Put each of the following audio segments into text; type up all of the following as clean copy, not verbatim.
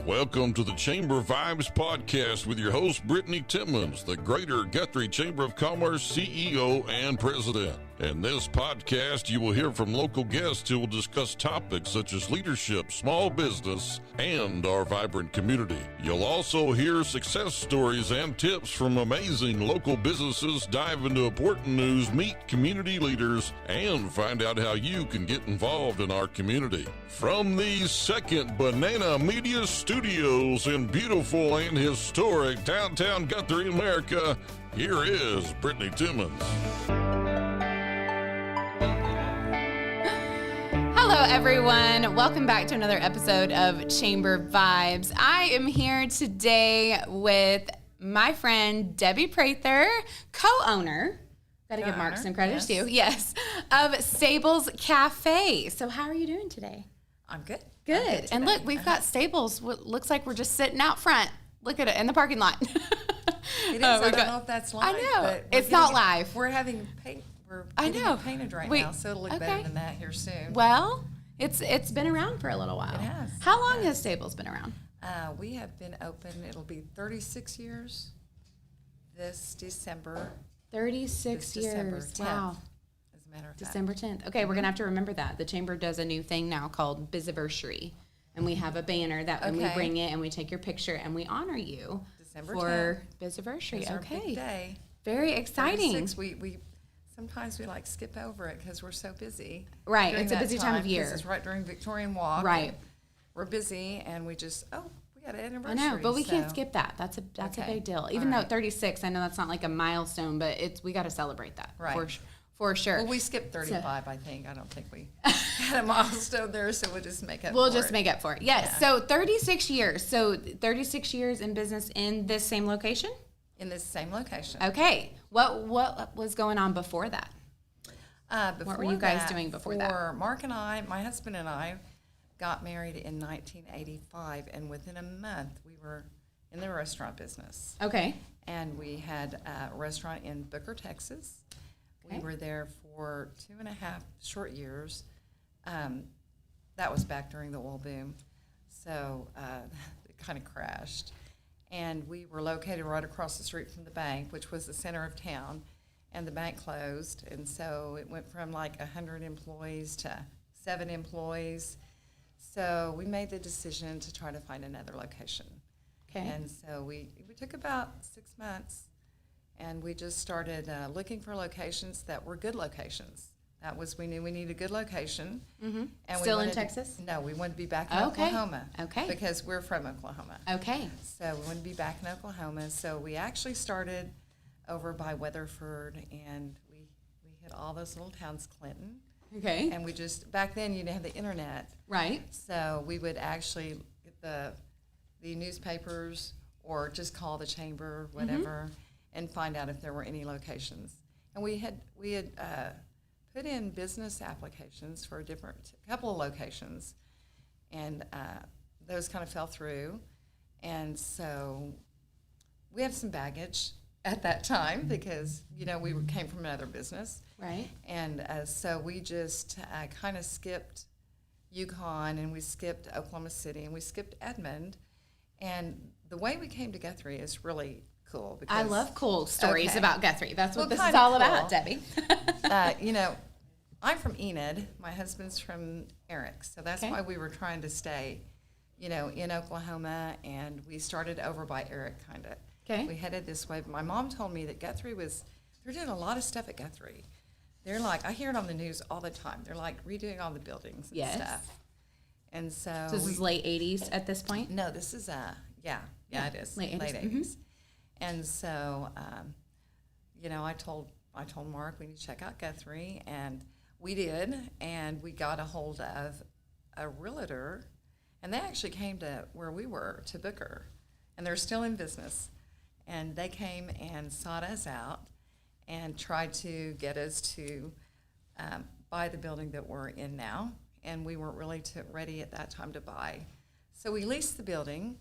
Welcome to the Chamber Vibes podcast with your host, Brittany Timmons, the Greater Guthrie Chamber of Commerce CEO and President. In this podcast, you will hear from local guests who will discuss topics such as leadership, small business, and our vibrant community. You'll also hear success stories and tips from amazing local businesses, dive into important news, meet community leaders, and find out how you can get involved in our community. From the Second Banana Media Studios in beautiful and historic downtown Guthrie, America, here is Brittany Timmons. Hello, everyone. Welcome back to another episode of Chamber Vibes. I am here today with my friend Debbie Prather, co-owner. Got to give Mark some credit too. Yes, of Stables Cafe. So, how are you doing today? I'm good. Good. And look, we've got Stables. What looks like we're just sitting out front. Look at it in the parking lot. It is. I don't know if that's live. I know. But it's not live. We're having paint. We're getting it painted right now, so it'll look better than that here soon. Well, it's been around for a little while. It has. How long has Stables been around? We have been open. It'll be 36 years this December. 36 years. December 10th, wow. As a matter of fact. December 10th. Okay, we're going to have to remember that. The Chamber does a new thing now called Biziversary. And we have a banner that when we bring it and we take your picture and we honor you December for Biziversary. It's our big day. Very exciting. 36, we sometimes we like skip over it because we're so busy. Right, it's a busy time of year. It's right during Victorian Walk. Right. We're busy and we just, we got an anniversary. I know, but we can't skip that. That's a big deal. Even though 36, I know that's not like a milestone, but we got to celebrate that. Right. For sure. Well, we skipped 35, I think. I don't think we had a milestone there, so we'll just make up for it. We'll just make up for it. Yes. Yeah. So 36 years. So 36 years in business in this same location? In this same location. Okay. What was going on before that? What were you guys doing before that? Mark and I, my husband and I, got married in 1985, and within a month we were in the restaurant business. Okay. And we had a restaurant in Booker, Texas. Okay. We were there for 2.5 short years. That was back during the oil boom, so it kind of crashed. And we were located right across the street from the bank, which was the center of town, and the bank closed. And so it went from like 100 employees to 7 employees. So we made the decision to try to find another location. Okay. And so we took about 6 months, and we just started looking for locations that were good locations. We knew we needed a good location. Mm-hmm. And Still in Texas? No, we wanted to be back in Oklahoma. Okay. Because we're from Oklahoma. Okay. So we wanted to be back in Oklahoma. So we actually started over by Weatherford, and we hit all those little towns, Clinton. Okay. And we back then you didn't have the internet. Right. So we would actually get the newspapers or just call the chamber, whatever, and find out if there were any locations. And we had put in business applications for a couple of locations, and those kind of fell through. And so we had some baggage at that time because, we came from another business. Right. And so we just kind of skipped Yukon, and we skipped Oklahoma City, and we skipped Edmond. And the way we came to Guthrie is really cool. Because, I love cool stories about Guthrie. That's what this is kind all of about, Debbie. I'm from Enid. My husband's from Eric. So that's why we were trying to stay, in Oklahoma. And we started over by Eric, kind of. Okay. We headed this way. But my mom told me that they're doing a lot of stuff at Guthrie. They're like, I hear it on the news all the time. They're like redoing all the buildings and stuff. And so this is late 80s at this point? No, this is, it is. Late 80s. Mm-hmm. And so, I told Mark we need to check out Guthrie, and we did, and we got a hold of a realtor, and they actually came to where we were, to Booker, and they're still in business. And they came and sought us out and tried to get us to buy the building that we're in now, and we weren't really ready at that time to buy. So we leased the building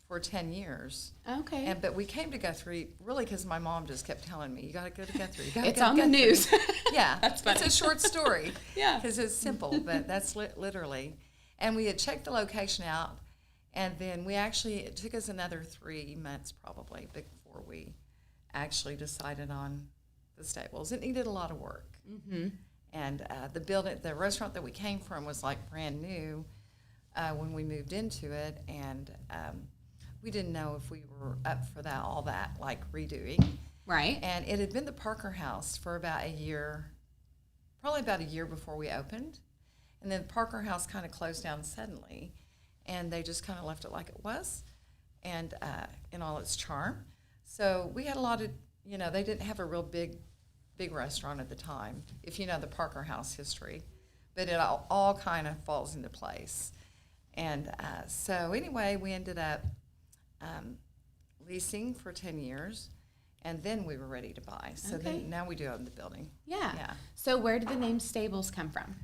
for 10 years. Okay. But we came to Guthrie really because my mom just kept telling me, you got to go to Guthrie. It's on the news. Yeah. That's funny. It's a short story. Yeah. Because it's simple, but that's literally. And we had checked the location out, And then it took us another 3 months probably before we actually decided on the stables. It needed a lot of work. Mm-hmm. And the restaurant that we came from was like brand new when we moved into it. And we didn't know if we were up for all that, like redoing. Right. And it had been the Parker House for about a year, probably about a year before we opened. And then the Parker House kind of closed down suddenly. And they just kind of left it like it was, and in all its charm. So we had a lot of, they didn't have a real big restaurant at the time, if you know the Parker House history. But it all kind of falls into place. And so anyway, we ended up leasing for 10 years, and then we were ready to buy. So then now we do own the building. Yeah. Yeah. So where did the name Stables come from?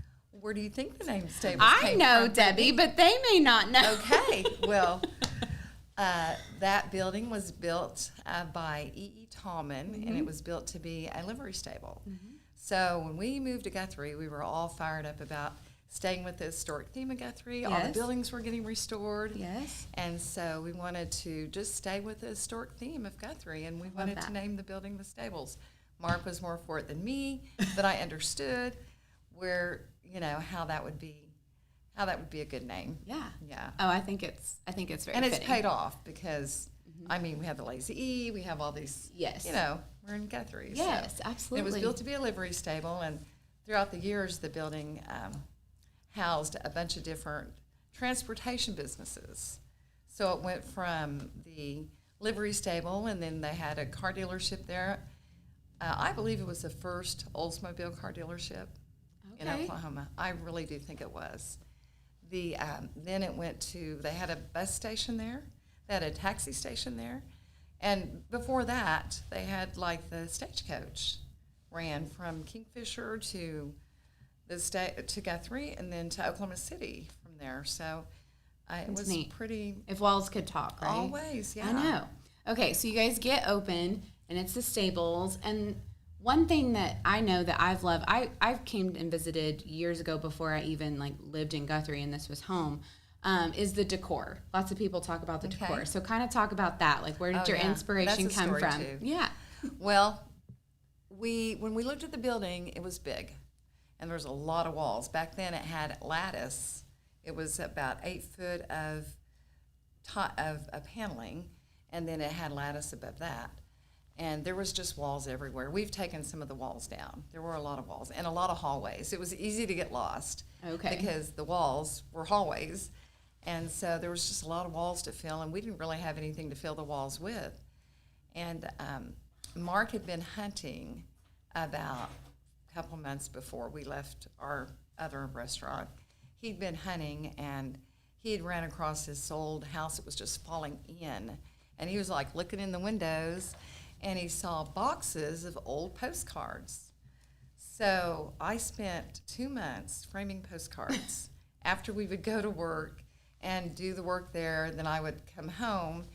Where do you think the name Stables I came know, from? Debbie, but they may not know. Okay, well, that building was built by E.E. Tallman, and it was built to be a livery stable. So when we moved to Guthrie, we were all fired up about staying with the historic theme of Guthrie. All the Yes. buildings were getting restored. Yes. And so we wanted to just stay with the historic theme of Guthrie, and we wanted to that. name the building the Stables. Mark was more for it than me, but I understood how that would be a good name. Yeah. Yeah. Oh, I think it's very And it's fitting. paid off because, we have the Lazy E, we have all these, Yes. we're in Guthrie. Yes, so. absolutely. It was built to be a livery stable, and throughout the years, the building housed a bunch of different transportation businesses. So it went from the livery stable, and then they had a car dealership there. I believe it was the first Oldsmobile car dealership in Oklahoma. I really do think it was. Then it went to, they had a bus station there. They had a taxi station there. And before that, they had like the stagecoach ran from Kingfisher to to Guthrie and then to Oklahoma City from there. So it That's was neat. pretty. If walls could talk, right? Always, yeah. I know. Okay, so you guys get open, and it's the Stables. And one thing that I know that I've loved, I came and visited years ago before I even lived in Guthrie, and this was home, is the decor. Lots of people talk about the decor. So kind of talk about that. Like, where did your inspiration That's a come story from? too. Yeah. Well, when we looked at the building, it was big, and there was a lot of walls. Back then, it had lattice. It was about 8 foot of paneling, and then it had lattice above that. And there was just walls everywhere. We've taken some of the walls down. There were a lot of walls and a lot of hallways. It was easy to get lost because the walls were hallways. And so there was just a lot of walls to fill, and we didn't really have anything to fill the walls with. And Mark had been hunting about a couple months before we left our other restaurant. He'd been hunting, and he had ran across this old house that was just falling in. And he was like looking in the windows, and he saw boxes of old postcards. So I spent 2 months framing postcards. After we would go to work and do the work there, then I would come home,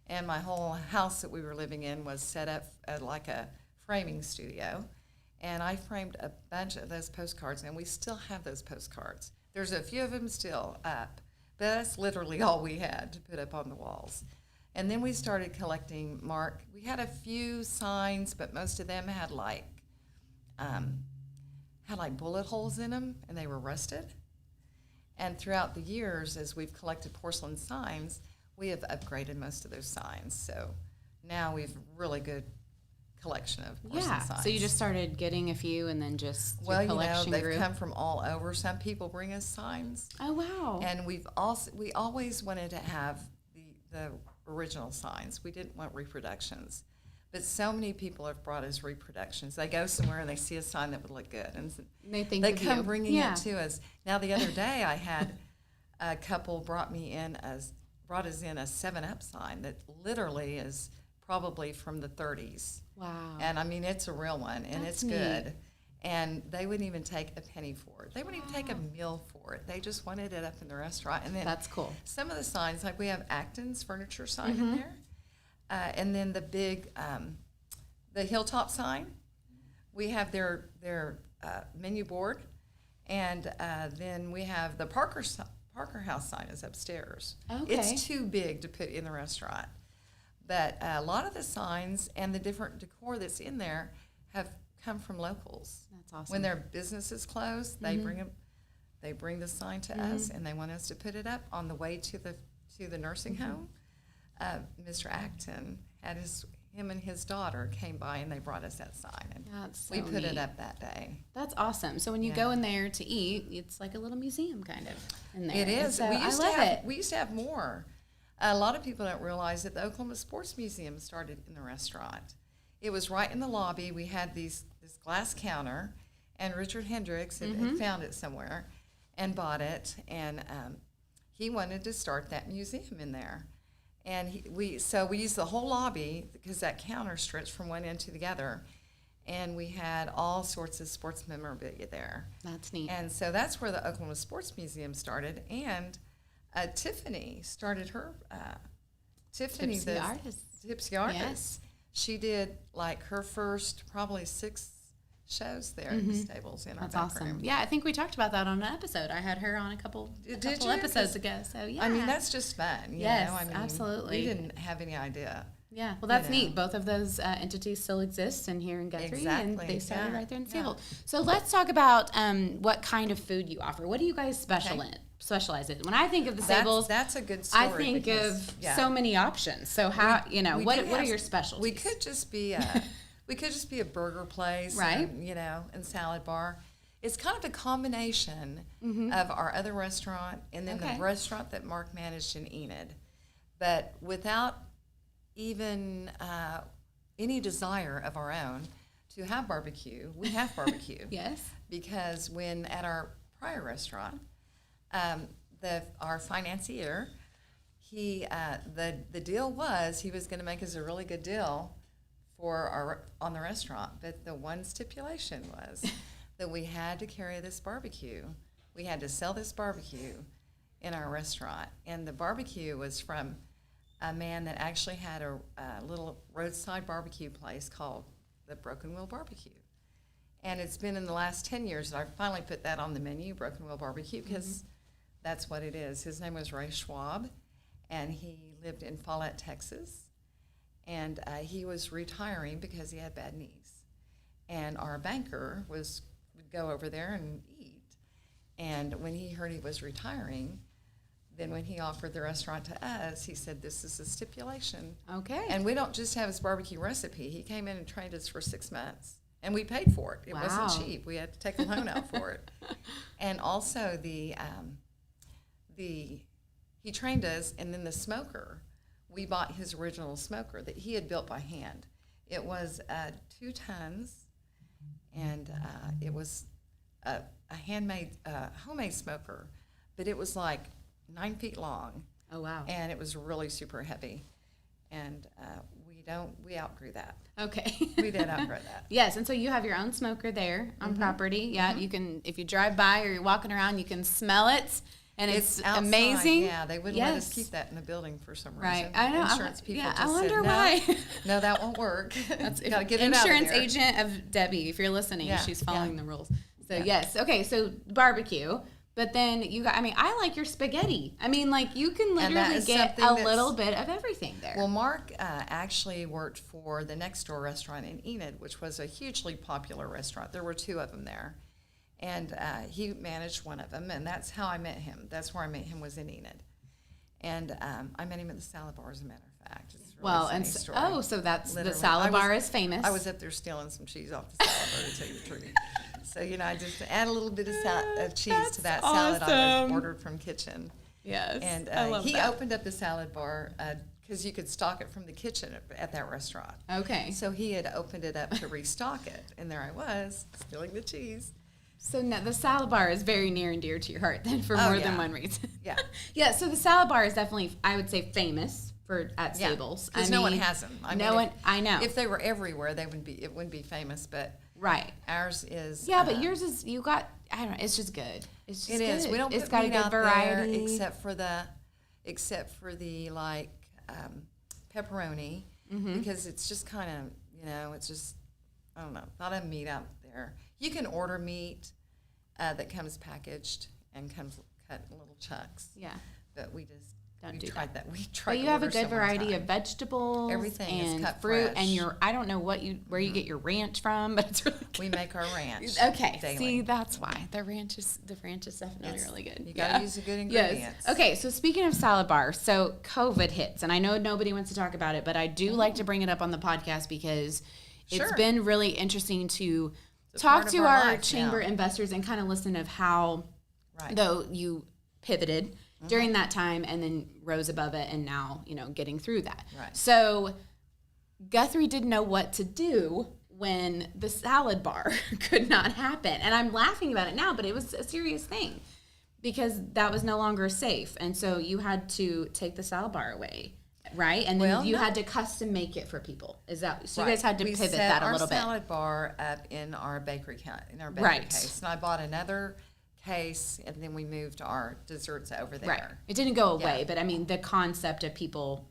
and my whole house that we were living in was set up like a framing studio. And I framed a bunch of those postcards, and we still have those postcards. There's a few of them still up, but that's literally all we had to put up on the walls. And then we started collecting, Mark. We had a few signs, but most of them had like bullet holes in them, and they were rusted. And throughout the years, as we've collected porcelain signs, we have upgraded most of those signs. So now we have a really good collection of porcelain signs. So you just started getting a few, and then just your well, collection they've grew? come from all over. Some people bring us signs. Oh, wow. And we always wanted to have the original signs. We didn't want reproductions. But so many people have brought us reproductions. They go somewhere and they see a sign that would look good, and they come you. bringing it to us. Now, the other day, I had a couple brought us in a 7-Up sign that literally is probably from the 30s. Wow. And I mean, it's a real one, and That's it's good. And they wouldn't even take a penny for it. They wouldn't even take a meal for it. They just wanted it up in the restaurant. And then That's cool. Some of the signs, like we have Acton's furniture sign in there. And then the big, the Hilltop sign, we have their menu board. And then we have the Parker Parker House sign is upstairs. Okay. It's too big to put in the restaurant. But a lot of the signs and the different decor that's in there have come from locals. That's awesome. When their businesses close, they bring the sign to us, and they want us to put it up on the way to the nursing home. Mr. Acton had him and his daughter came by, and they brought us that sign, and That's so we put it neat. up that day. That's awesome. So when you go in there to eat, it's like a little museum kind of in there. It And is. So We used I love to have, it. We used to have more. A lot of people don't realize that the Oklahoma Sports Museum started in the restaurant. It was right in the lobby. We had this glass counter, and Richard Hendricks had found it somewhere and bought it, and he wanted to start that museum in there. And we used the whole lobby because that counter stretched from one end to the other, and we had all sorts of sports memorabilia there. That's neat. And so that's where the Oklahoma Sports Museum started, and Tiffany started her. Tiffany, Tipsy the artist. Tipsy artist. Yes. She did like her first probably 6 shows there at the stables in our That's back awesome. room. Yeah, I think we talked about that on an episode. I had her on a couple Did you? episodes 'Cause, ago. So yeah. I mean, that's just fun. You Yes, know? I mean, absolutely. We didn't have any idea. Yeah, well, that's know. neat. Both of those entities still exist and here in Guthrie, and Exactly, they started yeah, right there in yeah. Sable. So let's talk about what kind of food you offer. What do you guys Okay. specialize in? When I think of the Sables, That's a good story. I think because, of yeah, so many options. So how we what do are have- your specialties? We could just be a burger place, Right. and salad bar. It's kind of a combination of our other restaurant and then Okay. the restaurant that Mark managed in Enid, but without even any desire of our own to have barbecue. We have barbecue. Yes. Because when at our prior restaurant, our financier, the deal was he was going to make us a really good deal on the restaurant, but the one stipulation was that we had to carry this barbecue. We had to sell this barbecue in our restaurant, and the barbecue was from a man that actually had a little roadside barbecue place called the Broken Wheel Barbecue. And it's been in the last 10 years that I finally put that on the menu, Broken Wheel Barbecue, because that's what it is. His name was Ray Schwab, and he lived in Follett, Texas. And he was retiring because he had bad knees. And our banker would go over there and eat. And when he heard he was retiring, then when he offered the restaurant to us, he said, this is a stipulation. Okay. And we don't just have his barbecue recipe. He came in and trained us for 6 months. And we paid for it. It Wow. wasn't cheap. We had to take a loan out for it. And also he trained us, and then the smoker, we bought his original smoker that he had built by hand. It was 2 tons, and it was a homemade smoker, but it was like 9 feet long, Oh wow. and it was really super heavy. And we outgrew that. Okay. We did outgrow that. Yes, and so you have your own smoker there on property. Yeah, you can, if you drive by or you're walking around, you can smell it, and it's outside. amazing. Yeah, they wouldn't let us Yes. keep that in the building for some reason. Right, I know. Insurance people yeah, just I wonder said, no, why. no, that won't work. That's Gotta get it out of insurance there. agent of Debbie. If you're listening, Yeah, she's following yeah. the rules. So Yeah. yes, okay. So barbecue, but then you got. I mean, I like your spaghetti. I mean, like you can And that literally is get something a that's- little bit of everything there. Well, Mark actually worked for the next door restaurant in Enid, which was a hugely popular restaurant. There were 2 of them there. And he managed one of them, and that's how I met him. That's where I met him, was in Enid. And I met him at the salad bar, as a matter of fact. It's a really well, funny and story. so that's the Literally. salad I was- bar is famous. I was up there stealing some cheese off the salad bar, to tell you the truth. So, I just add a little bit of cheese to that salad I awesome. ordered from kitchen. yes, And I love he that. opened up the salad bar because you could stock it from the kitchen at that restaurant. Okay, So he had opened it up to restock it. And there I was, stealing the cheese. so now the salad bar is very near and dear to your heart, then, for Oh, more yeah. than one reason. Yeah. Yeah, so the salad bar is definitely, I would say, famous at Stables. Because no one has them. I know. If they were everywhere, it wouldn't be famous, but Right. ours is. Yeah, but yours is, you got, I don't know, it's just good. It's just It is. good. We don't It's put got a meat good out variety. there except for the like pepperoni, because it's just kind of, it's just, I don't know, not a meat out there. You can order meat that comes packaged and comes cut in little chunks. Yeah. But we just Don't do tried that. We tried. But you to have a order good some one variety time. of vegetables, Everything is and cut fruit, fresh. and I don't know where you get your ranch from, but it's really good. We make our ranch. Okay, daily. see, that's why the ranch is definitely really good. You got to use the good ingredients. Yes. Okay, so speaking of salad bar, so COVID hits, and I know nobody wants to talk about it, but I do like to bring it up on the podcast because it's Sure. been really interesting to It's a talk part to of our our life chamber now. investors and kind of listen of how, Right. though you pivoted during that time and then rose above it and now, getting through that. Right. So Guthrie didn't know what to do when the salad bar could not happen. And I'm laughing about it now, but it was a serious thing because that was no longer safe. And so you had to take the salad bar away, right? And then you had to custom make it for people. Is that so? You guys had to pivot that a little We set bit. our salad bar up in our bakery Right. case, and I bought another case, and then we moved our desserts over there. Right. It didn't go away, Yeah. but I mean the concept of people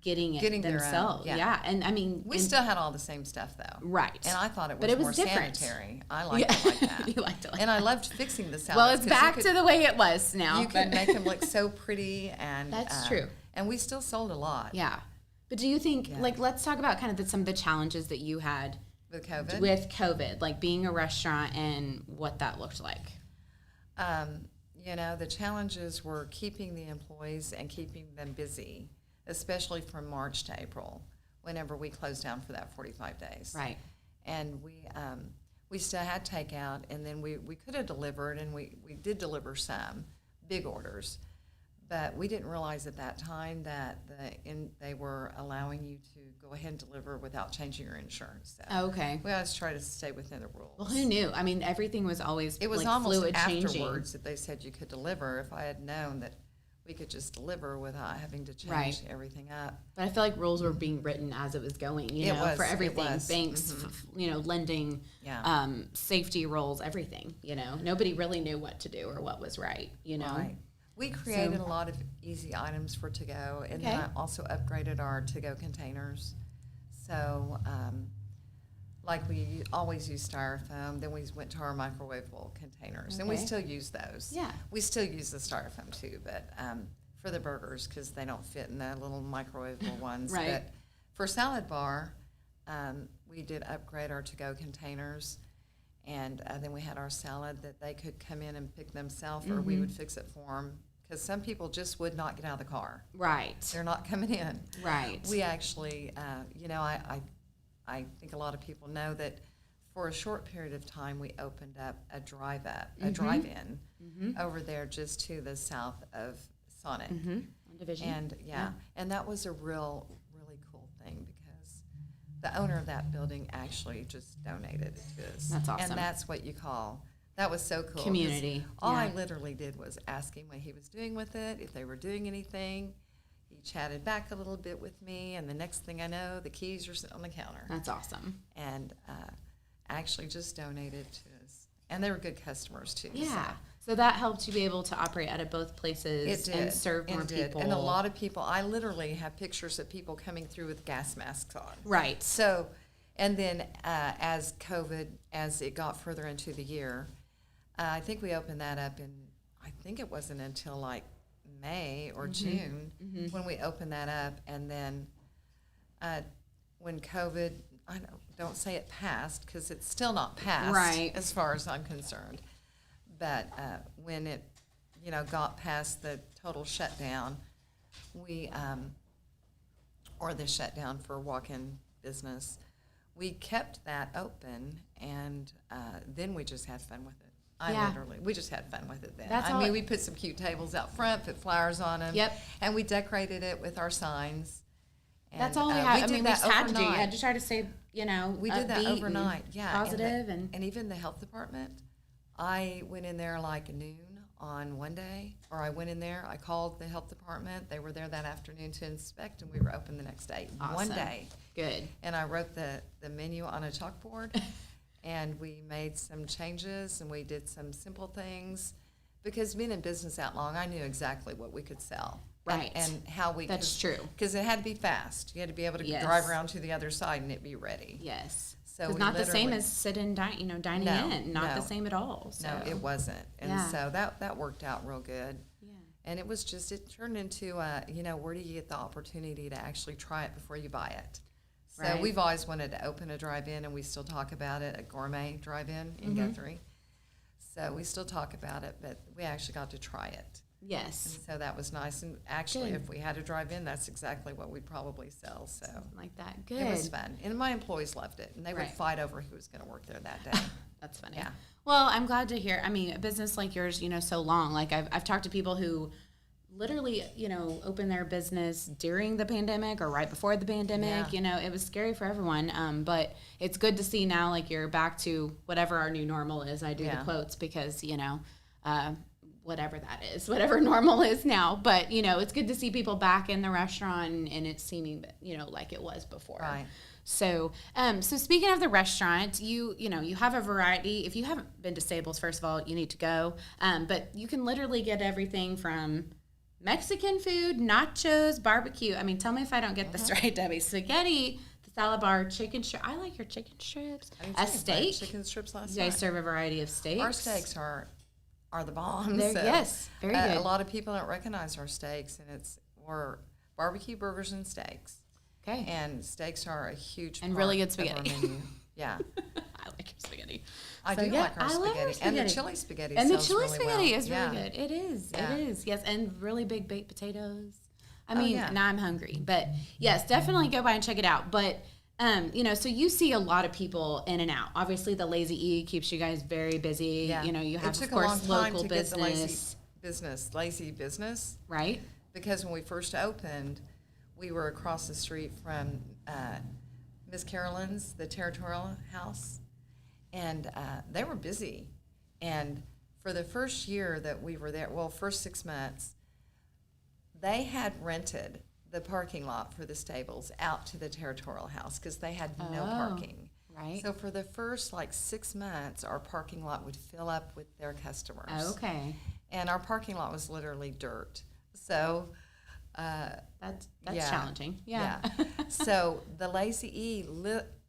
getting it Getting their own, themselves. yeah. And I mean We still had all the same stuff though. Right. And I thought it was, But it was more different. sanitary. I liked it like that. You liked it like and I loved fixing the salads. well, it's 'cause back you to the way it was now. You could but- make them look so pretty, and That's true. And we still sold a lot Yeah. But do you think, Yeah. let's talk about kind of some of the challenges that you had with COVID. with COVID, like being a restaurant and what that looked like. The challenges were keeping the employees and keeping them busy, especially from March to April, whenever we closed down for that 45 days. Right. And we still had takeout, and then we could have delivered, and we did deliver some big orders, but we didn't realize at that time that they were allowing you to go ahead and deliver without changing your insurance. So Oh, okay. we always try to stay within the rules. Well, who knew? I mean, everything was always It was like almost fluid changing. afterwards that they said you could deliver. If I had known that we could just deliver without having to change Right. everything up. But I feel like rules were being written as it was going, It was, for it everything. was. Banks, lending, Yeah. safety rules, everything, Nobody really knew what to do or what was right, Right. We created a lot of easy items for to-go, and then Okay. I also upgraded our to-go containers. So, like we always use styrofoam, then we went to our microwavable containers, and we Okay. still use those. Yeah. We still use the styrofoam too, but for the burgers, because they don't fit in the little microwavable ones. Right. But for salad bar, we did upgrade our to-go containers. And then we had our salad that they could come in and pick themselves, or we would fix it for them. Because some people just would not get out of the car. Right. They're not coming in. Right. We actually, I think a lot of people know that for a short period of time, we opened up a drive-in over there just to the south of Sonic. On Division. And and that was a really cool thing because the owner of that building actually just donated it to us. That's awesome. And that's what you call, that was so cool. 'cause Community, All I yeah. literally did was ask him what he was doing with it, if they were doing anything. He chatted back a little bit with me, and the next thing I know, the keys are sitting on the counter. That's awesome. And actually just donated to us. And they were good customers too. Yeah. So that helped you be able to operate out of both places It did. and serve more It did. people. And a lot of people, I literally have pictures of people coming through with gas masks on. Right. So, and then as it got further into the year, I think we opened that up I think it wasn't until like May or June when we opened that up. And then when COVID, don't say it passed because it's still not passed Right. as far as I'm concerned. But when it, got past the total shutdown, or the shutdown for walk-in business, we kept that open, and then we just had fun with it. Yeah. We just had fun with it then. That's all we put some cute tables out front, put flowers on them. Yep. And we decorated it with our signs. That's And, all we had. did We that just had to do. You overnight. had to try to stay, We did that upbeat overnight, and yeah. positive and even the health department. I went in there like noon on one day, or I went in there, I called the health department. They were there that afternoon to inspect, and we were open the next day. One Awesome. day. Good. And I wrote the menu on a chalkboard, and we made some changes, and we did some simple things. Because being in business that long, I knew exactly what we could sell. Right. And how we That's true. Because it had to be fast. You had to be able to Yes. drive around to the other side and it be ready. Yes. So It's we not the same literally- as dining No, in. Not the no. same at all. So. No, it wasn't. And Yeah. so that worked out real good. Yeah. And it was just, it turned into, where do you get the opportunity to actually try it before you buy it? So Right. we've always wanted to open a drive-in, and we still talk about it, a gourmet drive-in in Mm-hmm. Guthrie. So we still talk about it, but we actually got to try it. Yes. And so that was nice. And actually, Good. if we had a drive-in, that's exactly what we'd probably sell. So Like that. Good. it was fun. And my employees loved it. And they would Right. fight over who was going to work there that day. That's funny. Yeah. Well, I'm glad to hear. I mean, a business like yours, so long. Like I've talked to people who literally, opened their business during the pandemic or right before the pandemic. Yeah. It was scary for everyone. But it's good to see now, like you're back to whatever our new normal is. I do the Yeah. quotes because, whatever that is, whatever normal is now. But, it's good to see people back in the restaurant and it's seeming, like it was before. Right. So, so speaking of the restaurant, you have a variety. If you haven't been to Stables, first of all, you need to go. But you can literally get everything from Mexican food, nachos, barbecue. I mean, tell me if I don't get this right, Debbie. Spaghetti, the salad bar, chicken strip. I like your chicken strips. I do A too. steak. Chicken strips last You guys night. serve a variety of steaks. Our steaks are the bomb. They're- So, yes, very good. A lot of people don't recognize our steaks, and we're barbecue burgers and steaks. Okay. And steaks are a huge And part really good of our spaghetti. menu. Yeah, I like your spaghetti. I So, do yeah, like our I love our spaghetti. And the spaghetti. chili spaghetti. And the sells chili really spaghetti well. is Yeah. really good. It is. Yeah. It is. Yes, and really big baked potatoes. I Oh, mean, yeah. now I'm hungry, but yes, definitely go by and check it out. But so you see a lot of people in and out. Obviously, the Lazy E keeps you guys very busy. Yeah. You have, it took of course, a long time local to get the business, lazy business, right? because when we first opened, we were across the street from Miss Carolyn's, the Territorial House, and they were busy. And for the first year that we were there, first 6 months, they had rented the parking lot for the Stables out to the Territorial House because they had no parking. Right. So for the first 6 months, our parking lot would fill up with their customers. Okay. And our parking lot was literally dirt. So That's yeah. challenging. Yeah. So the Lazy E,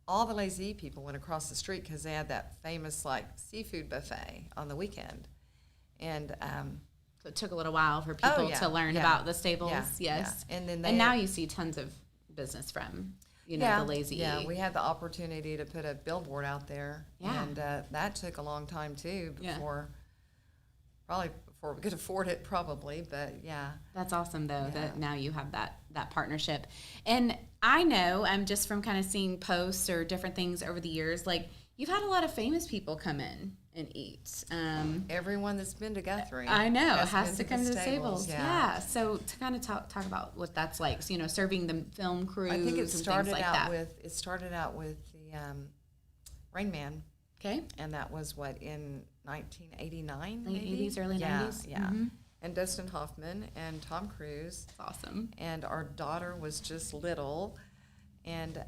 all the Lazy E people went across the street because they had that famous seafood buffet on the weekend. And So it took a little while for people yeah, to learn yeah, about the Stables. yeah, Yes. yeah. And then and now you see tons of business from the Lazy E. Yeah, we had the opportunity to put a billboard out there. Yeah. And that took a long time too Yeah. before we could afford it probably, but yeah. That's awesome, though, Yeah. that now you have that partnership. And I know, just from kind of seeing posts or different things over the years, you've had a lot of famous people come in and eat. Everyone that's been to Guthrie. I know, has been to come to the Stables. Stables. Yeah. So to kind of talk about what that's like, serving the film crews I think it and started things like out that. with the Rain Man, Okay. and that was in 1989, Late maybe? 80s, early yeah, 90s? Yeah, and Dustin Hoffman and Tom Cruise, That's awesome. and our daughter was just little, and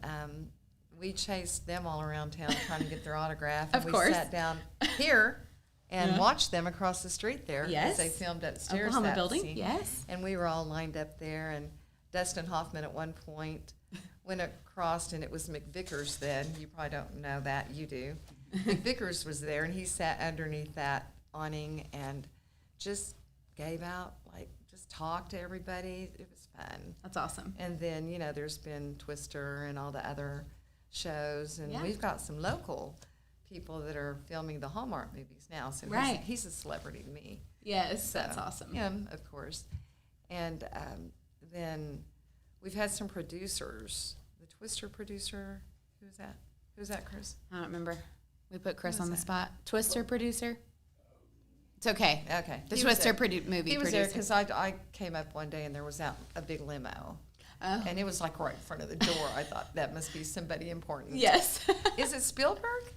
we chased them all around town trying to get their autograph. Of and course. We sat down here and watched them across the street there. Yes. As they filmed upstairs. Oklahoma that building. scene. Yes. And we were all lined up there, and Dustin Hoffman at one point went across, and it was McVickers then. You probably don't know that. You do. McVickers was there, and he sat underneath that awning and just gave out, just talked to everybody. It was fun. That's awesome. And then, there's been Twister and all the other shows, and Yeah. we've got some local people that are filming the Hallmark movies now. So Right. he's a celebrity to me. Yes, So, that's awesome. Him, of course. And then we've had some producers. The Twister producer, who's that? Who's that, Chris? I don't remember. We put Chris Who on the was that? spot. Twister producer? It's okay. Okay. The he was Twister there. movie He was producer. there because I came up one day and there was a big limo. Oh. And it was right in front of the door. I thought that must be somebody important. Yes. Is it Spielberg?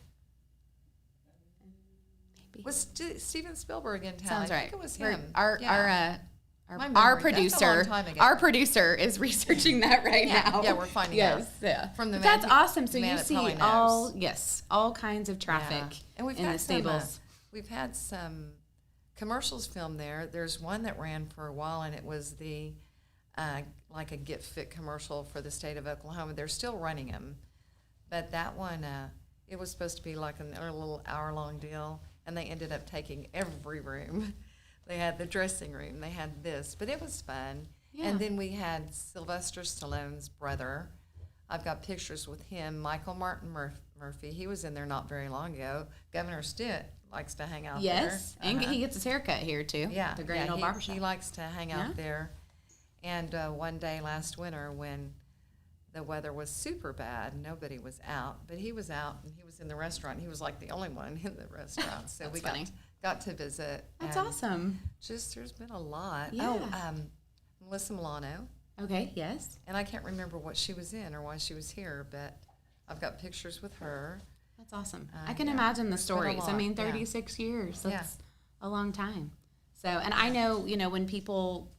Maybe. Was Steven Spielberg in town? Sounds I right. think it was We're- him. Our Yeah. our My our memory, that's a long producer time ago. our producer is researching that right Yeah, now. yeah, we're finding yes, out. Yeah. From the But man that's who- awesome. So man you that see probably all kinds of traffic Yeah. And we've in had the stables. we've had some commercials filmed there. There's one that ran for a while, and it was the like a Get Fit commercial for the state of Oklahoma. They're still running them, but that one It was supposed to be like a little hour-long deal, and they ended up taking every room. They had the dressing room, they had this, but it was fun. Yeah. And then we had Sylvester Stallone's brother. I've got pictures with him, Michael Martin Murphy. He was in there not very long ago. Governor Stitt likes to hang out there. Yes, and he gets his haircut here too. Yeah, the Grand Old Barbershop. he likes to hang out there. And one day last winter when the weather was super bad, nobody was out, but he was out and he was in the restaurant. He was like the only one in the restaurant. So we got to visit. That's awesome. Just there's been a lot. Yeah. Oh, Melissa Milano. Okay, yes. And I can't remember what she was in or why she was here, but I've got pictures with her. That's awesome. I can imagine the stories. I mean, 36 years. That's a long time. So, and I know, when people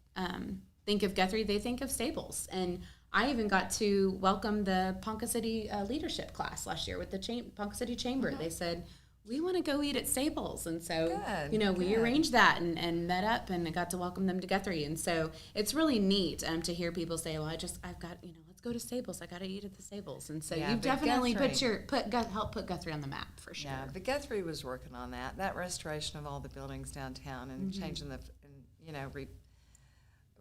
think of Guthrie, they think of Stables. And I even got to welcome the Ponca City leadership class last year with the Ponca City Chamber. They said, we want to go eat at Stables. And so, we arranged that and met up and got to welcome them to Guthrie. And so it's really neat to hear people say, well, I've got, let's go to Stables. I got to eat at the Stables. And so you've definitely helped put Guthrie on the map for sure. Yeah, but Guthrie was working on that restoration of all the buildings downtown and changing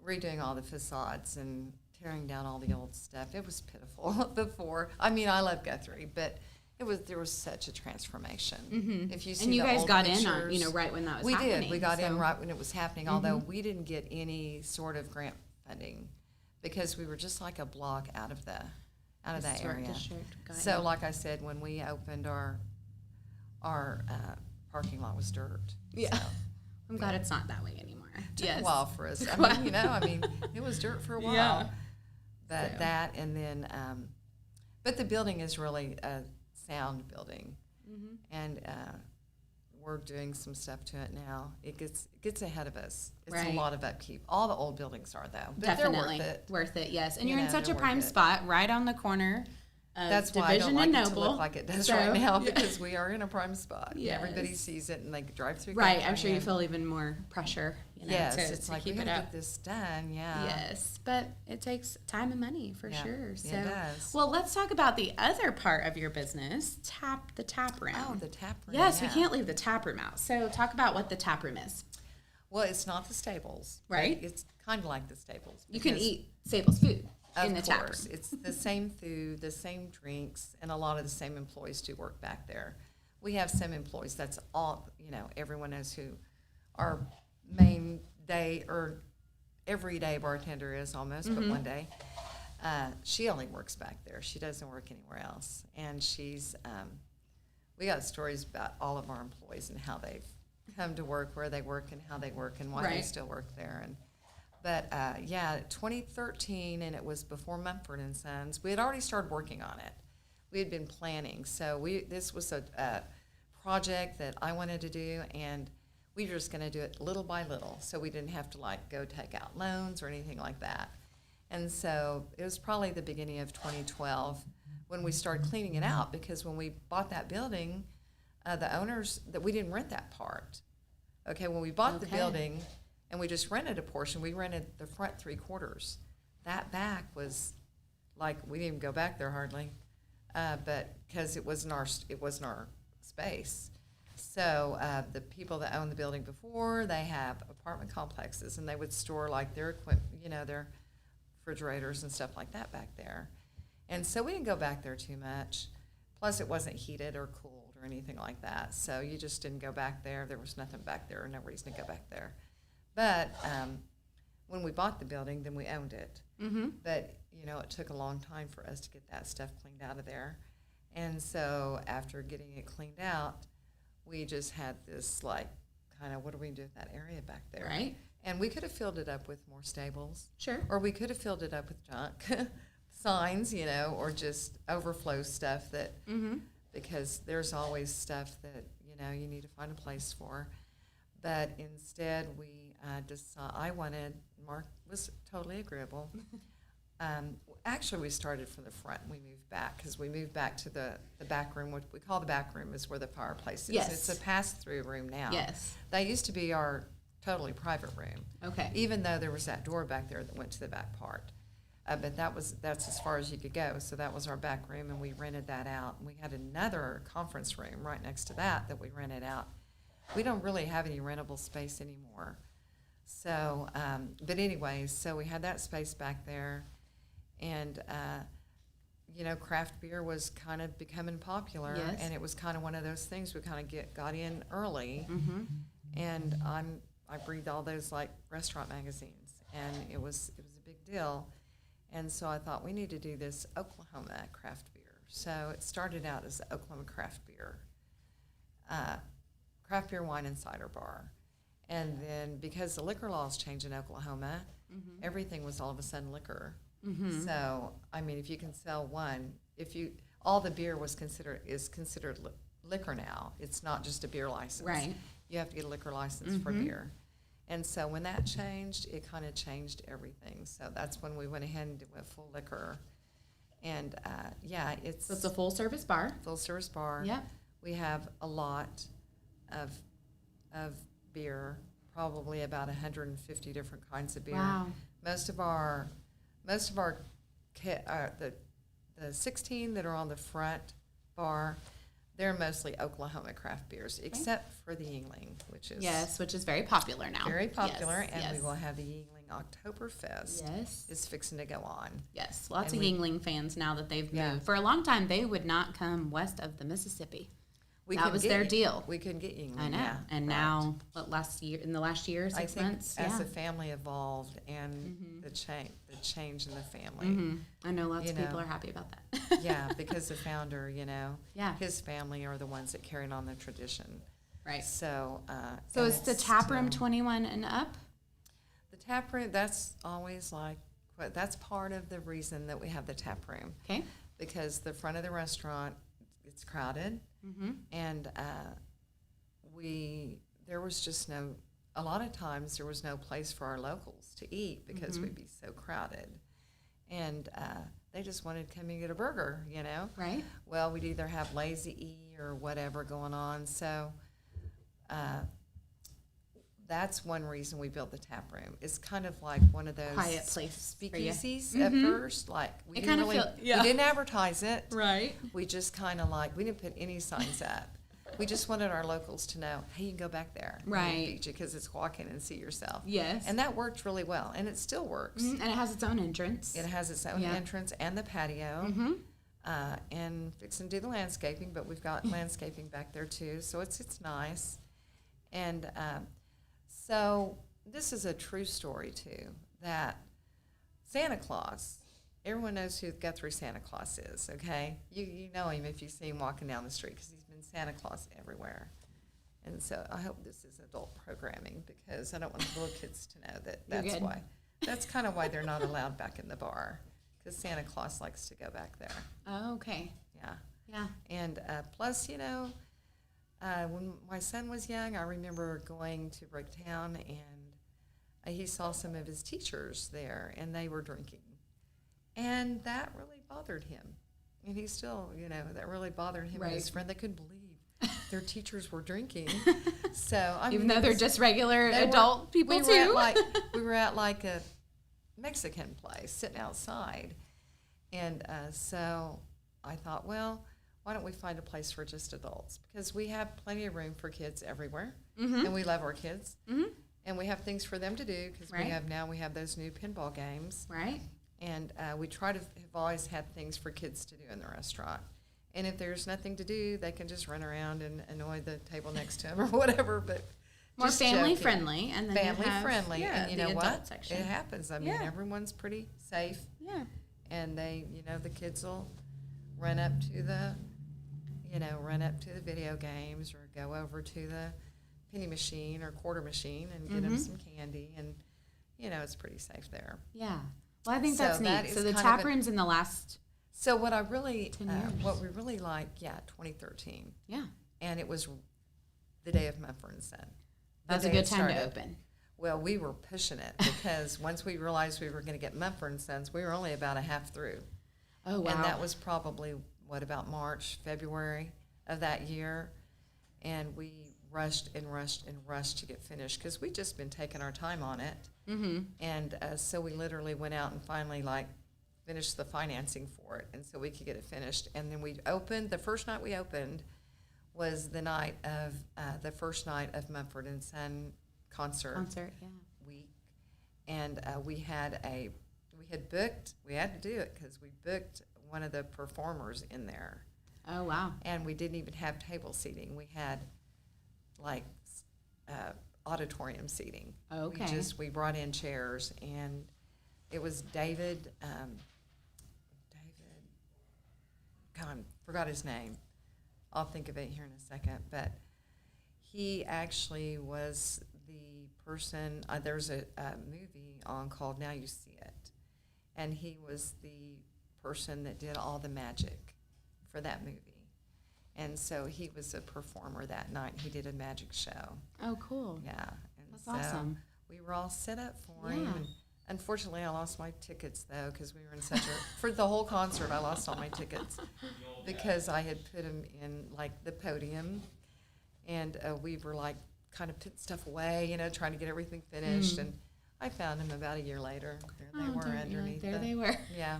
redoing all the facades and tearing down all the old stuff. It was pitiful before. I mean, I love Guthrie, but there was such a transformation. If you see and you the guys old got pictures, in on, right when that was we happening. We got in right when it was happening, although we didn't get any sort of grant funding because we were just like a block out of that area. So like I said, when we opened our parking lot was dirt. Yeah. So, I'm glad it's not that way anymore. It took a while for us. I mean, it was dirt for a while. Yeah. But that, and then, but the building is really a sound building, and we're doing some stuff to it now. It gets ahead of us. It's a lot of upkeep. All the old buildings are though, but definitely they're worth it. Yes, and you're in such a prime spot, right on the corner. That's why I don't like it to look like it does right now because we are in a prime spot. Yes. Everybody sees it and they drive through. Right, I'm sure you feel even more pressure. It's like keep we it gotta up. get this done. Yeah. Yes, but it takes time and money for sure. So, it does. Well, let's talk about the other part of your business, the tap room. Oh, the tap room. Yes, we can't leave the tap room out. So, talk about what the tap room is. Well, it's not the Stables, right? It's kind of like the Stables. You can eat Stables food in the tap room. It's the same food, the same drinks, and a lot of the same employees do work back there. We have some employees. That's all. Everyone knows who our main day or everyday bartender is almost, but one day. She only works back there. She doesn't work anywhere else. And she's, we got stories about all of our employees and how they've come to work, where they work, and how they work, and why they still work there. But 2013, and it was before Mumford and Sons. We had already started working on it. We had been planning. So this was a project that I wanted to do, and we were just going to do it little by little, so we didn't have to go take out loans or anything like that. And so it was probably the beginning of 2012 when we started cleaning it out, because when we bought that building, the owners, that we didn't rent that part. Okay, when we bought the building and we just rented a portion, we rented the front 3/4. That back was like, we didn't even go back there hardly, but because it wasn't our space. So the people that owned the building before, they have apartment complexes, and they would store their equipment, their refrigerators and stuff like that back there. And so we didn't go back there too much. Plus, it wasn't heated or cooled or anything like that. So you just didn't go back there. There was nothing back there, no reason to go back there. But when we bought the building, then we owned it. Mm-hmm. But, it took a long time for us to get that stuff cleaned out of there. And so after getting it cleaned out, we just had this what are we going to do with that area back there? Right. And we could have filled it up with more Stables. Sure. Or we could have filled it up with junk signs, or just overflow stuff that, because there's always stuff that, you need to find a place for. But instead Mark was totally agreeable. Actually, we started from the front and we moved back, because we moved back to the back room. What we call the back room is where the fireplace is. Yes. It's a pass-through room now. Yes. That used to be our totally private room. Okay. Even though there was that door back there that went to the back part. But that's as far as you could go. So that was our back room, and we rented that out. And we had another conference room right next to that we rented out. We don't really have any rentable space anymore. So, but anyways, so we had that space back there, and craft beer was kind of becoming popular, Yes. and it was kind of one of those things we kind of got in early, and I breathed all those like restaurant magazines, and it was a big deal. And so I thought we need to do this Oklahoma craft beer. So it started out as Oklahoma craft beer wine and cider bar. And then because the liquor laws changed in Oklahoma, everything was all of a sudden liquor. So, I mean, if you can sell one, all the beer is considered liquor now. It's not just a beer license. Right. You have to get a liquor license for beer. And so when that changed, it kind of changed everything. So that's when we went ahead and went full liquor. And So it's a full service bar. Full service bar. Yep. We have a lot of beer, probably about 150 different kinds of beer. Wow. Most of our the 16 that are on the front bar, they're mostly Oklahoma craft beers, except for the Yingling, which is very popular now. very popular, Yes, and yes. we will have the Yingling Oktoberfest. Yes. Is fixing to go on. Yes, lots And of Yingling fans now that they've Yeah. moved. For a long time, they would not come west of the Mississippi. That couldn't was get their Ying- deal. We couldn't get Yingling. I know. Yeah, And right. now, in the last year, I 6 think months, as yeah. the family evolved and the change in the family. I know lots of people know. are happy about that. Yeah, because the founder, Yeah. his family are the ones that carried on the tradition. Right. So, So and is the it's tap room still- 21 and up? The tap room, that's always that's part of the reason that we have the tap room. Okay. Because the front of the restaurant, it's crowded, and there was just a lot of times there was no place for our locals to eat because we'd be so crowded. And they just wanted to come and get a burger, Right. Well, we'd either have Lazy E or whatever going on. So that's one reason we built the tap room. It's kind of like one of those Quiet place for you. speakeasies at first. Like we It didn't kinda really, yeah. we didn't advertise it. Right. We just kind of we didn't put any signs up. We just wanted our locals to know, hey, you can go back there. Right. Because it's walk in and see yourself. Yes. And that worked really well, and it still works. And it has its own entrance. It has its own Yeah. entrance and the patio, and fixing to do the landscaping, but we've got landscaping back there too, so it's nice. And so this is a true story too, that Santa Claus, everyone knows who Guthrie Santa Claus is, okay? You know him if you see him walking down the street because he's been Santa Claus everywhere. And so I hope this is adult programming because I don't want the little kids to know that You're that's good. why. That's kind of why they're not allowed back in the bar because Santa Claus likes to go back there. Oh, okay. Yeah. Yeah. And plus, when my son was young, I remember going to Bricktown and he saw some of his teachers there and they were drinking. And that really bothered him. And he still, that really bothered him and his Right. friend. They couldn't believe their teachers were drinking. So, Even though they're just regular they were- adult people we too. We were at a Mexican place sitting outside. And so I thought, well, why don't we find a place for just adults? Because we have plenty of room for kids everywhere, and we love our kids, and we have things for them to do because Right. we have those new pinball games, Right. and we try to have always had things for kids to do in the restaurant. And if there's nothing to do, they can just run around and annoy the table next to them or whatever. But More just family joking. friendly, and then you Family have, friendly, yeah, and you the know adult what? section. It happens. I mean, Yeah. everyone's pretty safe. Yeah. And they, the kids will run up to the video games or go over to the penny machine or quarter machine and get them some candy, and it's pretty safe there. Yeah. Well, I think So that's that neat. is So the kind tap of a- room's in the last. So what we really like, 2013, Yeah. and it was the day of Mumford and Son. The That's a day good it time to started. open. Well, we were pushing it because once we realized we were going to get Mumford and Sons, we were only about a half through. Oh, wow. And that was probably, about March, February of that year. And we rushed and rushed and rushed to get finished because we'd just been taking our time on it. Mm-hmm. And so we literally went out and finally, finish the financing for it, and so we could get it finished. And then we opened. The first night we opened was the night of the first night of Mumford and Son concert week, and we had booked. We had to do it because we booked one of the performers in there. Oh, wow. And we didn't even have table seating. We had like auditorium seating. Okay. We brought in chairs, and it was David, God, I forgot his name. I'll think of it here in a second. But he actually was the person, there's a movie on called Now You See It. And he was the person that did all the magic for that movie. And so he was a performer that night. He did a magic show. Oh, cool. Yeah. And That's so awesome. we were all set up for Yeah. him. And unfortunately, I lost my tickets, though, because we were in such a... For the whole concert, I lost all my tickets because I had put them in, like, the podium. And we were, like, kind of putting stuff away, you know, trying to get everything finished. And I found them about a year later. There they were underneath. There they were. Yeah.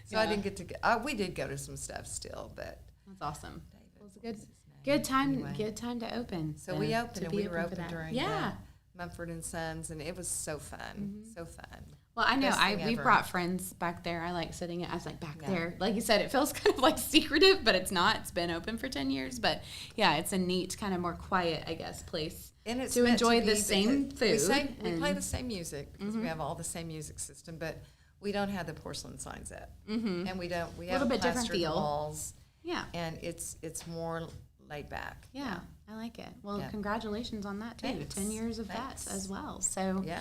So I didn't get to go. We did go to some stuff still, but... That's awesome. David It was a was his name. good time. Anyway. Good time to open. So we opened, and we were for open that. during Mumford and Sons, and it was so fun, so fun. Well, I know Best thing we ever. brought friends back there. I like sitting. I was like back Yeah. there. Like you said, it feels kind of like secretive, but it's not. It's been open for 10 years, but yeah, it's a neat kind of more quiet, I guess, place And it's to meant enjoy be the same because food. We and- play the same music because we have all the same music system, but we don't have the porcelain signs up, and we don't. We have Little bit different plastered feel. walls, Yeah. and it's more laid back. Yeah, I like it. Well, Yeah. congratulations on that too. Thanks. 10 years of Thanks. that as well. So Yeah,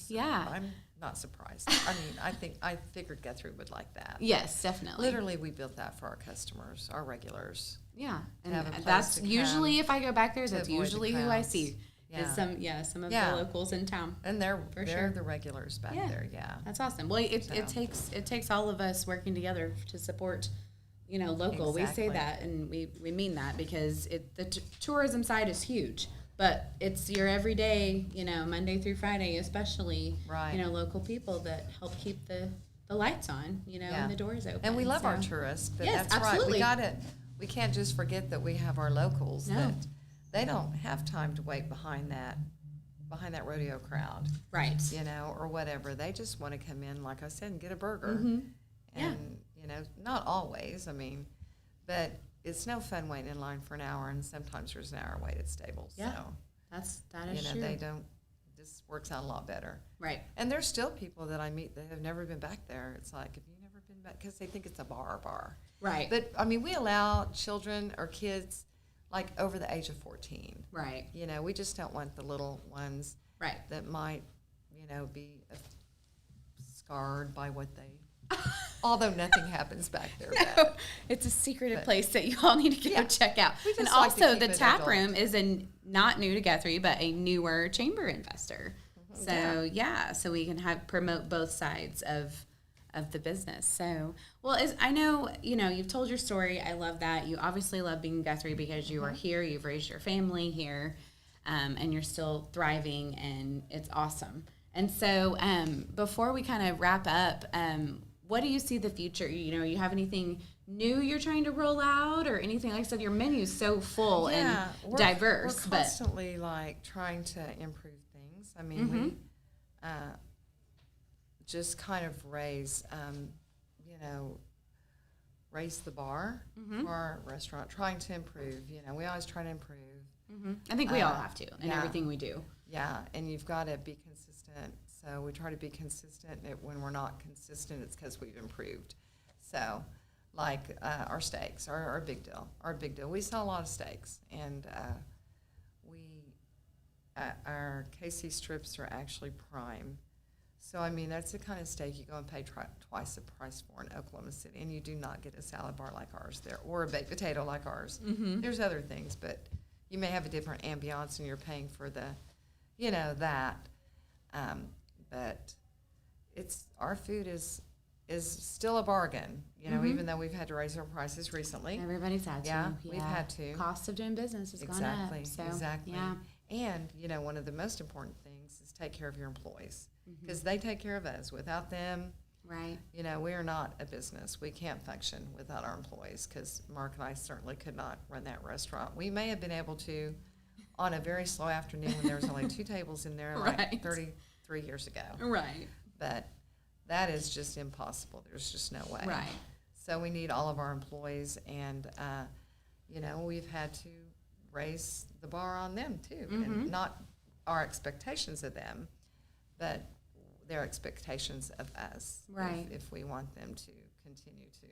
Yeah. I'm not surprised. I mean, I figured Guthrie would like that. yes, definitely. Literally, we built that for our customers, our regulars. Yeah, have a and place that's to usually come if I go back there, to that's avoid the usually who I crowds. see. Yeah. Is some of Yeah. the locals in town. And they're For they're sure. the regulars back Yeah. there. Yeah. That's awesome. Well, it So. takes all of us working together to support, local. We say Exactly. that, and we mean that because the tourism side is huge. But it's your everyday, Monday through Friday, especially, Right. local people that help keep the lights on, Yeah. and the doors open. And we love our So- tourists, but Yes, that's absolutely. right. We can't just forget that we have our locals No. that they don't have time to wait behind that rodeo crowd, Right. or whatever. They just want to come in, like I said, and get a burger. Mm-hmm. Yeah. And not always. I mean, but it's no fun waiting in line for an hour, and sometimes there's an hour wait at Staples. Yeah. So That is true. they don't. This works out a lot better. Right. And there's still people that I meet that have never been back there. It's like, have you never been back? Because they think it's a bar. Right. But, I mean, we allow children or kids, like, over the age of 14. Right. We just don't want the little ones Right. that might, be scarred by what they... Although nothing happens back there. Bad. It's a secretive But- place that you all need to go Yeah. check out. We just And like to also, keep the it tap adult. room is not new to Guthrie, but a newer chamber investor. So so we can promote both sides of the business. So, well, I know you've told your story. I love that. You obviously love being in Guthrie because you are here. You've raised your family here, and you're still thriving, and it's awesome. And so, before we kind of wrap up, what do you see the future? You have anything new you're trying to roll out, or anything? Like I said, your menu is so full and diverse. We're constantly, trying to improve things. I mean, we just kind of raise the bar for our restaurant, trying to improve. We always try to improve. I think we all have to in yeah. everything we do. Yeah, and you've got to be consistent. So we try to be consistent. When we're not consistent, it's because we've improved. So, our steaks are our big deal. Our big deal. We sell a lot of steaks, and our KC strips are actually prime. So, I mean, that's the kind of steak you go and pay twice the price for in Oklahoma City, and you do not get a salad bar like ours there, or a baked potato like ours. Mm-hmm. There's other things, but you may have a different ambiance, and you're paying for the, that. But our food is still a bargain, even though we've had to raise our prices recently. Everybody's had to. Yeah, we've had to. Cost of doing business has gone up. So, Exactly. Yeah. And, one of the most important things is take care of your employees, because they take care of us. Without them, Right. You know, we are not a business. We can't function without our employees because Mark and I certainly could not run that restaurant. We may have been able to on a very slow afternoon when there was only 2 tables in there like Right. 33 years ago. Right. But that is just impossible. There's just no way. Right. So we need all of our employees, and, you know, we've had to raise the bar on them too. And not our expectations of them, but their expectations of us. Right. If we want them to continue to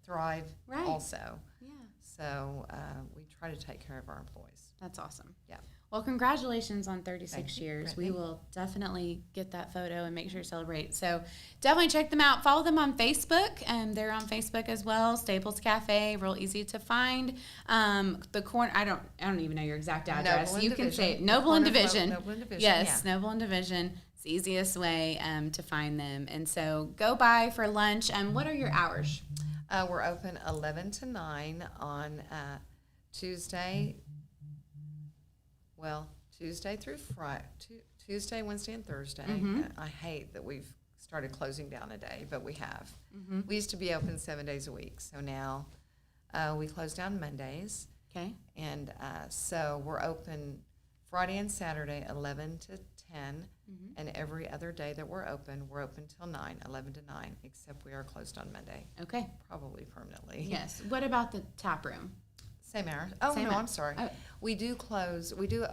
thrive Right. also. Yeah. So we try to take care of our employees. That's awesome. Yeah. Well, congratulations on 36 Thank you, years. Brittany. We will definitely get that photo and make sure to celebrate. So definitely check them out. Follow them on Facebook. They're on Facebook as well. Staples Cafe, real easy to find. The corner. I don't even know your exact address. Noble and You can Division. say it. Noble and Corner of Division. Noble and Division, Yes, yeah. Noble and Division. It's the easiest way to find them. And so go by for lunch. What are your hours? We're open 11 to 9 on Tuesday. Well, Tuesday through Friday, Tuesday, Wednesday, and Thursday. I hate that we've started closing down a day, but we have. We used to be open 7 days a week, so now we close down Mondays. Okay. And so we're open Friday and Saturday, 11 to 10, and every other day that we're open till 9, 11 to 9, except we are closed on Monday, Okay. probably permanently. Yes. What about the tap room? Same hour. Oh, Same no, hour. I'm sorry. Oh. We do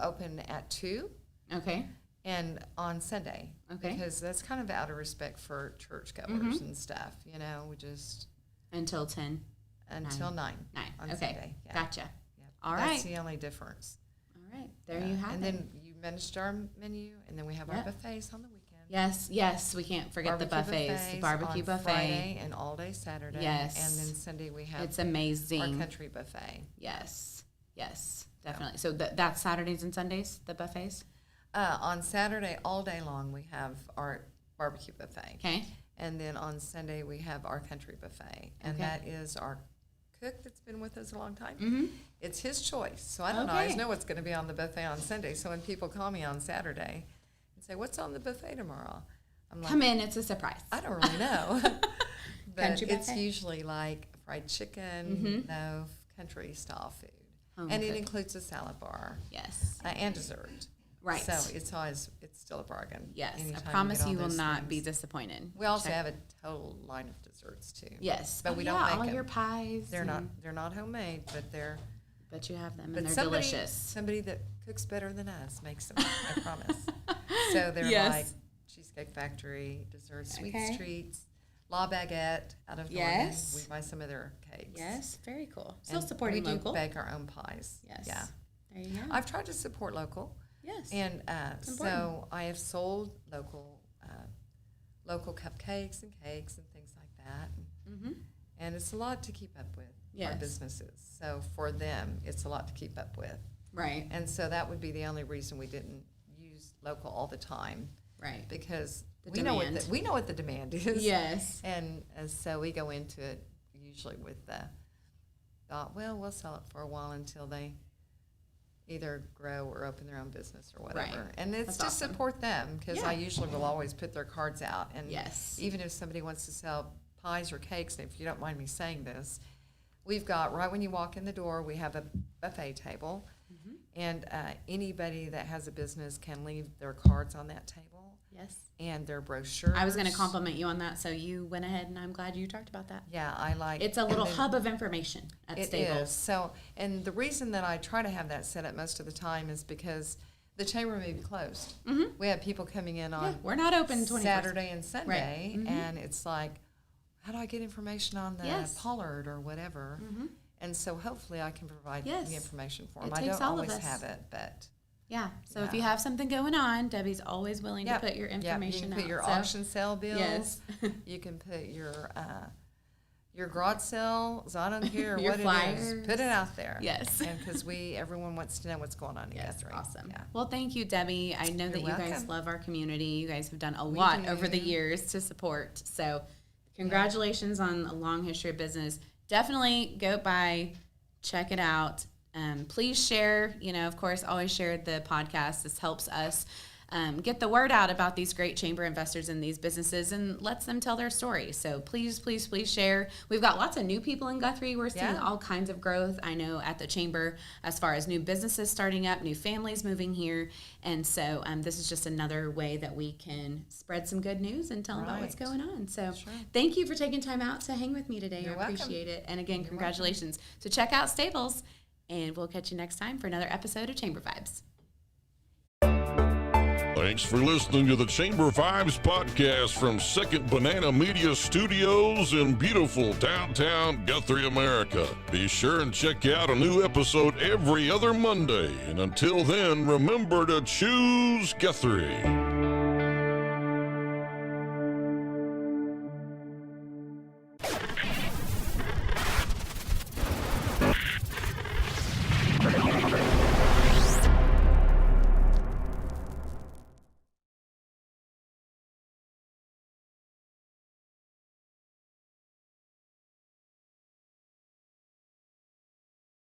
open at 2 Okay. and on Sunday. Okay. Because that's kind of out of respect for churchgoers and stuff, you know, we just, Until 10. until 9 9. on Okay. Sunday. Yeah. Gotcha. Yeah. All That's right. the only difference. All right. There Yeah. you have and it. then you managed our menu, and then we have our Yep. buffets on the weekend. Yes, we can't forget the buffets. The barbecue on buffet. Friday and all day Saturday. Yes. And then Sunday we have It's our amazing. country buffet. Yes, definitely. So that's Saturdays and Sundays, the buffets? On Saturday, all day long, we have our barbecue buffet. Okay. And then on Sunday, we have our country buffet. And Okay. that is our cook that's been with us a long time. Mm-hmm. It's his choice. So I don't always Okay. know what's going to be on the buffet on Sunday. So when people call me on Saturday and say, what's on the buffet tomorrow? I'm like, Come in, it's a surprise. I don't really know. But Country it's buffet? usually like fried chicken, no country style food. Home and it cooked. includes a salad bar Yes. and dessert. Right. So it's still a bargain. Yes. anytime I get promise all you will those not be things. disappointed. We also Check- have a total line of desserts too. Yes. but Oh, we yeah, don't make all them. your pies. They're and- not homemade, but they're But you have them, but and they're somebody delicious. somebody that cooks better than us makes them. I promise. So they're Yes. like Cheesecake Factory desserts, Sweet Okay. Streets, La Baguette out of Yes. Norman. We buy some of their cakes. Yes, very cool. Still And supporting we do local. bake our own pies. Yes. Yeah. There you go. I've tried to support local, Yes. and important. so I have sold local cupcakes and cakes and things like that. Mm-hmm. And it's a lot to keep up with, our Yes. businesses. So for them, it's a lot to keep up with. Right. And so that would be the only reason we didn't use local all the time, Right. because The we know demand. we know what the demand is. Yes. And so we go into it usually with the thought, well, we'll sell it for a while until they either grow or open their own business or whatever. Right. And it's That's to awesome. support them, because Yeah. I usually will always put their cards out. And Yes. even if somebody wants to sell pies or cakes, if you don't mind me saying this, we've got, right when you walk in the door, we have a buffet table. Mm-hmm. And anybody that has a business can leave their cards on that table Yes. and their brochures. I was going to compliment you on that, so you went ahead, and I'm glad you talked about that. Yeah, I like. It's a and little then- hub of information at It Staples. is. So, and the reason that I try to have that set up most of the time is because the chamber may be closed. Mm-hmm. We have people coming in Yeah, on we're not open 24. Saturday and Sunday, Mhm. and it's like, how do I get information on the Yes. Pollard or whatever? Mm-hmm. And so hopefully I can provide Yes. the information for It them. I takes don't all of always us. have it, but Yeah. So if Yeah. you have something going on, Debbie's always willing Yep. to put your Yep, information you can put out. your So- auction sale bills. Yes. You can put your garage sales. I don't care Your what it flyers. is. Put it out there. Yes. And because everyone wants to know what's going on in Yes, Guthrie. awesome. Yeah. Well, thank you, Debbie. I know that you guys welcome. love our community. You guys have done a We lot over the do. years to support. So, congratulations on a long history of business. Definitely go by, check it out. Please share. Of course, always share the podcast. This helps us get the word out about these great chamber investors and these businesses and lets them tell their story. So please, please, please share. We've got lots of new people in Guthrie. We're seeing all kinds of growth, I know, at the chamber as far as new businesses starting up, new families moving here. And so this is just another way that we can spread some good news and tell them about what's going on. So thank you for taking time out to hang with me today. You're I appreciate it. And again, congratulations. So check out Stables, and we'll catch you next time for another episode of Chamber Vibes. Thanks for listening to the Chamber Vibes podcast from Second Banana Media Studios in beautiful downtown Guthrie, America. Be sure and check out a new episode every other Monday. And until then, remember to choose Guthrie.